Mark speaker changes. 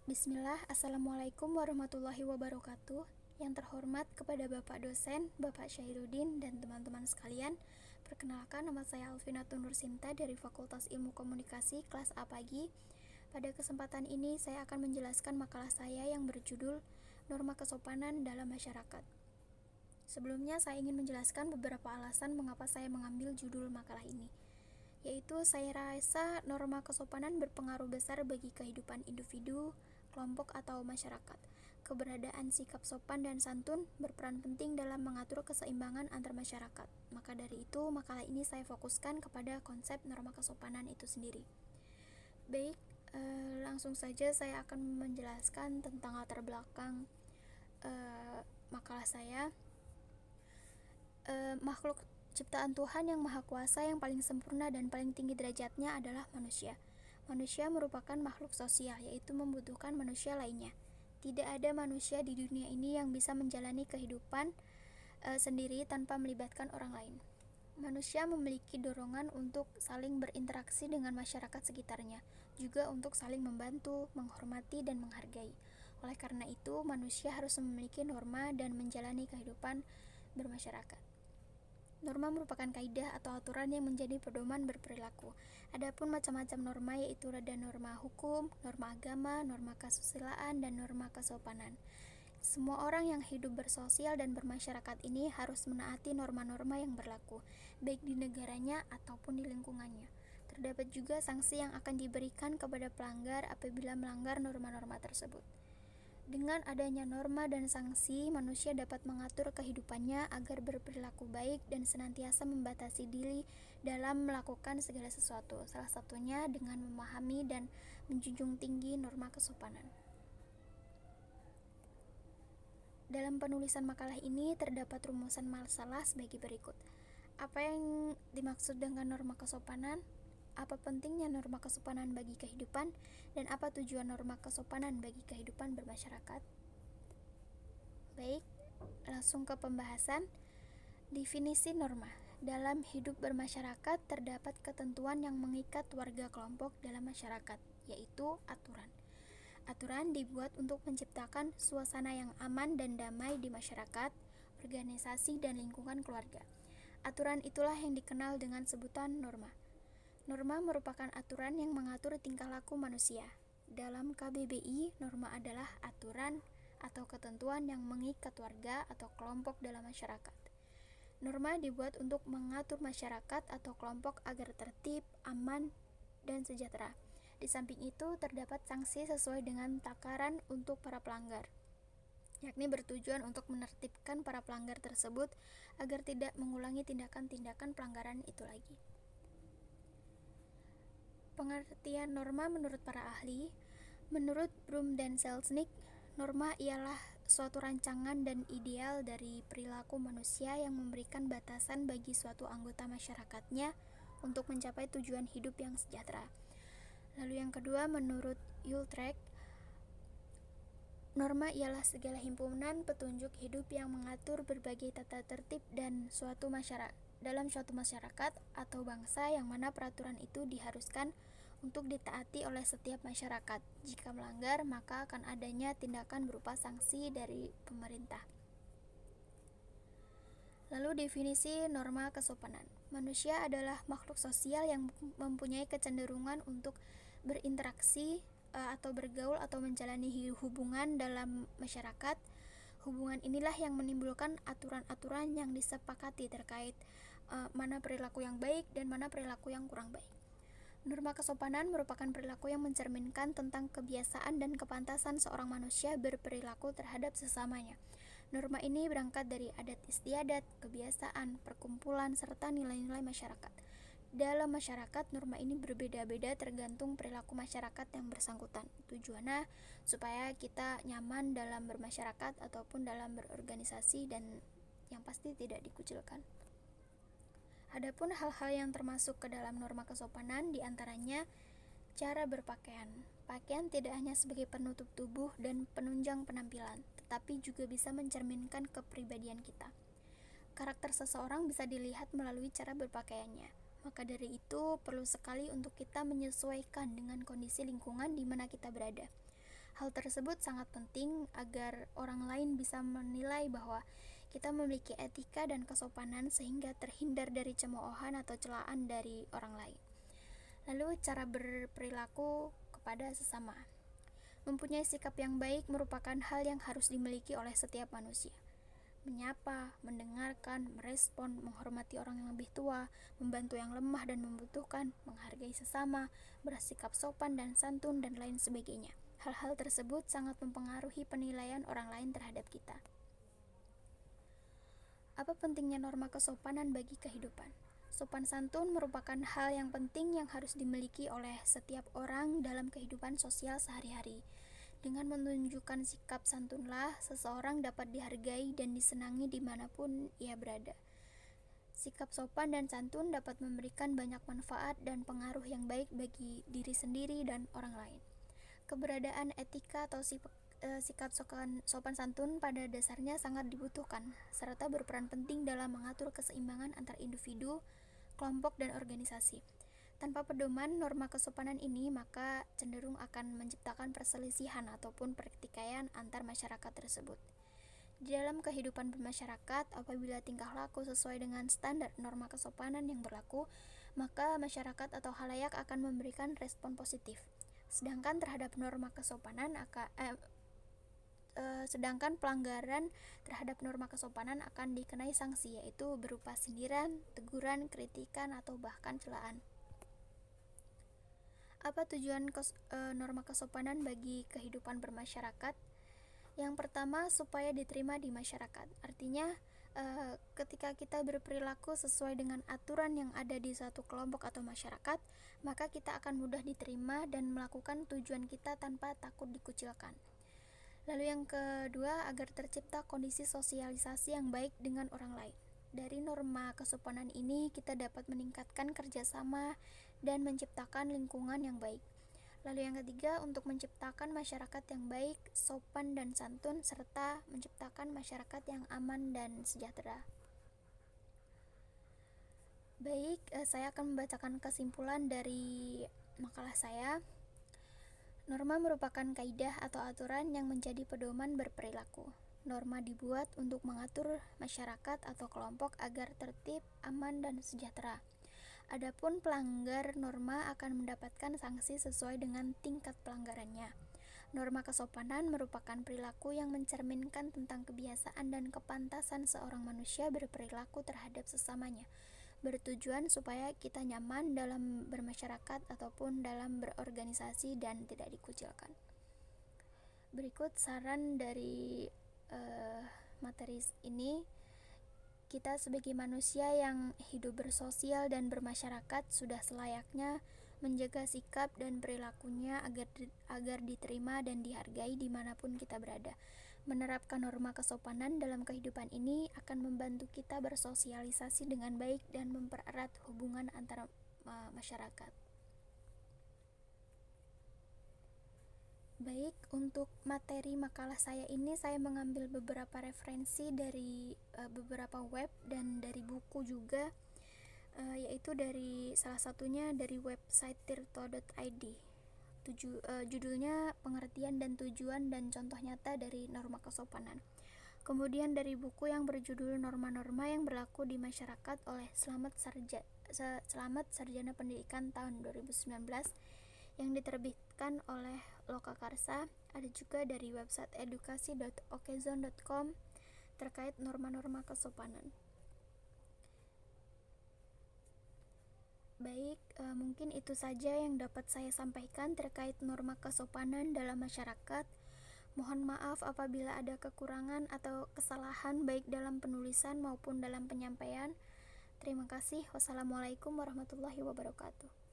Speaker 1: Bismillah, Assalamualaikum warahmatullahi wabarakatuh. Yang terhormat kepada Bapak dosen, Bapak Syahirudin, dan teman-teman sekalian. Perkenalkan, nama saya Alvinatun Nursinta dari Fakultas Ilmu Komunikasi kelas A pagi. Pada kesempatan ini saya akan menjelaskan makalah saya yang berjudul Norma Kesopanan dalam Masyarakat. Sebelumnya saya ingin menjelaskan beberapa alasan mengapa saya mengambil judul makalah ini, yaitu saya rasa norma kesopanan berpengaruh besar bagi kehidupan individu, kelompok, atau masyarakat. Keberadaan sikap sopan dan santun berperan penting dalam mengatur keseimbangan antar masyarakat. Maka dari itu, makalah ini saya fokuskan kepada konsep norma kesopanan itu sendiri. Baik, langsung saja saya akan menjelaskan tentang latar belakang makalah saya. Makhluk ciptaan Tuhan yang Maha Kuasa yang paling sempurna dan paling tinggi derajatnya adalah manusia. Manusia merupakan makhluk sosial, yaitu membutuhkan manusia lainnya. Tidak ada manusia di dunia ini yang bisa menjalani kehidupan sendiri tanpa melibatkan orang lain. Manusia memiliki dorongan untuk saling berinteraksi dengan masyarakat sekitarnya, juga untuk saling membantu, menghormati, dan menghargai. Oleh karena itu, manusia harus memiliki norma dan menjalani kehidupan bermasyarakat. Norma merupakan kaidah atau aturan yang menjadi pedoman berperilaku. Adapun macam-macam norma yaitu ada norma hukum, norma agama, norma kesusilaan, dan norma kesopanan. Semua orang yang hidup bersosial dan bermasyarakat ini harus menaati norma-norma yang berlaku, baik di negaranya ataupun di lingkungannya. Terdapat juga sanksi yang akan diberikan kepada pelanggar apabila melanggar norma-norma tersebut. Dengan adanya norma dan sanksi, manusia dapat mengatur kehidupannya agar berperilaku baik dan senantiasa membatasi diri dalam melakukan segala sesuatu, salah satunya dengan memahami dan menjunjung tinggi norma kesopanan. Dalam penulisan makalah ini terdapat rumusan masalah sebagai berikut. Apa yang dimaksud dengan norma kesopanan? Apa pentingnya norma kesopanan bagi kehidupan, dan apa tujuan norma kesopanan bagi kehidupan bermasyarakat? Baik, langsung ke pembahasan. Definisi norma. Dalam hidup bermasyarakat terdapat ketentuan yang mengikat warga kelompok dalam masyarakat, yaitu aturan. Aturan dibuat untuk menciptakan suasana yang aman dan damai di masyarakat, organisasi, dan lingkungan keluarga. Aturan itulah yang dikenal dengan sebutan norma. Norma merupakan aturan yang mengatur tingkah laku manusia. Dalam KBBI, norma adalah aturan atau ketentuan yang mengikat warga atau kelompok dalam masyarakat. Norma dibuat untuk mengatur masyarakat atau kelompok agar tertib, aman, dan sejahtera. Di samping itu, terdapat sanksi sesuai dengan takaran untuk para pelanggar, yakni bertujuan untuk menertibkan para pelanggar tersebut agar tidak mengulangi tindakan-tindakan pelanggaran itu lagi. Pengertian norma menurut para ahli. Menurut Brum dan Selznick, norma ialah suatu rancangan dan ideal dari perilaku manusia yang memberikan batasan bagi suatu anggota masyarakatnya untuk mencapai tujuan hidup yang sejahtera. Lalu yang kedua, menurut Utrecht, norma ialah segala himpunan petunjuk hidup yang mengatur berbagai tata tertib dan dalam suatu masyarakat atau bangsa yang mana peraturan itu diharuskan untuk ditaati oleh setiap masyarakat. Jika melanggar, maka akan adanya tindakan berupa sanksi dari pemerintah. Lalu definisi norma kesopanan. Manusia adalah makhluk sosial yang mempunyai kecenderungan untuk berinteraksi atau bergaul atau menjalani hubungan dalam masyarakat. Hubungan inilah yang menimbulkan aturan-aturan yang disepakati terkait mana perilaku yang baik dan mana perilaku yang kurang baik. Norma kesopanan merupakan perilaku yang mencerminkan tentang kebiasaan dan kepantasan seorang manusia berperilaku terhadap sesamanya. Norma ini berangkat dari adat istiadat, kebiasaan, perkumpulan, serta nilai-nilai masyarakat. Dalam masyarakat, norma ini berbeda-beda tergantung perilaku masyarakat yang bersangkutan. Tujuannya supaya kita nyaman dalam bermasyarakat ataupun dalam berorganisasi dan yang pasti tidak dikucilkan. Adapun hal-hal yang termasuk ke dalam norma kesopanan diantaranya cara berpakaian. Pakaian tidak hanya sebagai penutup tubuh dan penunjang penampilan, tetapi juga bisa mencerminkan kepribadian kita. Karakter seseorang bisa dilihat melalui cara berpakaiannya. Maka dari itu, perlu sekali untuk kita menyesuaikan dengan kondisi lingkungan di mana kita berada. Hal tersebut sangat penting agar orang lain bisa menilai bahwa kita memiliki etika dan kesopanan sehingga terhindar dari cemoohan atau celaan dari orang lain. Lalu cara berperilaku kepada sesama. Mempunyai sikap yang baik merupakan hal yang harus dimiliki oleh setiap manusia. Menyapa, mendengarkan, merespon, menghormati orang yang lebih tua, membantu yang lemah dan membutuhkan, menghargai sesama, bersikap sopan dan santun, dan lain sebagainya. Hal-hal tersebut sangat mempengaruhi penilaian orang lain terhadap kita. Apa pentingnya norma kesopanan bagi kehidupan? Sopan santun merupakan hal yang penting yang harus dimiliki oleh setiap orang dalam kehidupan sosial sehari-hari. Dengan menunjukkan sikap santunlah seseorang dapat dihargai dan disenangi dimanapun ia berada. Sikap sopan dan santun dapat memberikan banyak manfaat dan pengaruh yang baik bagi diri sendiri dan orang lain. Keberadaan etika atau sikap sopan santun pada dasarnya sangat dibutuhkan, serta berperan penting dalam mengatur keseimbangan antar individu, kelompok, dan organisasi. Tanpa pedoman norma kesopanan ini, maka cenderung akan menciptakan perselisihan ataupun pertikaian antar masyarakat tersebut. Di dalam kehidupan bermasyarakat, apabila tingkah laku sesuai dengan standar norma kesopanan yang berlaku, maka masyarakat atau khalayak akan memberikan respon positif. Sedangkan terhadap norma kesopanan sedangkan pelanggaran terhadap norma kesopanan akan dikenai sanksi, yaitu berupa sindiran, teguran, kritikan, atau bahkan celaan. Apa tujuan norma kesopanan bagi kehidupan bermasyarakat? Yang pertama, supaya diterima di masyarakat. Artinya, ketika kita berperilaku sesuai dengan aturan yang ada di suatu kelompok atau masyarakat, maka kita akan mudah diterima dan melakukan tujuan kita tanpa takut dikucilkan. Lalu yang kedua, agar tercipta kondisi sosialisasi yang baik dengan orang lain. Dari norma kesopanan ini, kita dapat meningkatkan kerjasama dan menciptakan lingkungan yang baik. Lalu yang ketiga, untuk menciptakan masyarakat yang baik, sopan dan santun, serta menciptakan masyarakat yang aman dan sejahtera. Baik, saya akan membacakan kesimpulan dari makalah saya. Norma merupakan kaidah atau aturan yang menjadi pedoman berperilaku. Norma dibuat untuk mengatur masyarakat atau kelompok agar tertib, aman, dan sejahtera. Adapun pelanggar norma akan mendapatkan sanksi sesuai dengan tingkat pelanggarannya. Norma kesopanan merupakan perilaku yang mencerminkan tentang kebiasaan dan kepantasan seorang manusia berperilaku terhadap sesamanya, bertujuan supaya kita nyaman dalam bermasyarakat ataupun dalam berorganisasi dan tidak dikucilkan. Berikut saran dari materi ini. Kita sebagai manusia yang hidup bersosial dan bermasyarakat sudah selayaknya menjaga sikap dan perilakunya agar diterima dan dihargai dimanapun kita berada. Menerapkan norma kesopanan dalam kehidupan ini akan membantu kita bersosialisasi dengan baik dan mempererat hubungan antara masyarakat. Baik, untuk materi makalah saya ini saya mengambil beberapa referensi dari beberapa web dan dari buku juga, yaitu dari salah satunya dari website tirto.id. Judulnya Pengertian dan Tujuan dan Contoh Nyata dari Norma Kesopanan. Kemudian dari buku yang berjudul Norma-norma yang berlaku di masyarakat oleh Slamet Sarjana Pendidikan tahun 2019 yang diterbitkan oleh Lokakarsa. Ada juga dari website edukasi.okezone.com terkait norma-norma kesopanan. Baik, mungkin itu saja yang dapat saya sampaikan terkait norma kesopanan dalam masyarakat. Mohon maaf apabila ada kekurangan atau kesalahan baik dalam penulisan maupun dalam penyampaian. Terima kasih. Wassalamualaikum warahmatullahi wabarakatuh.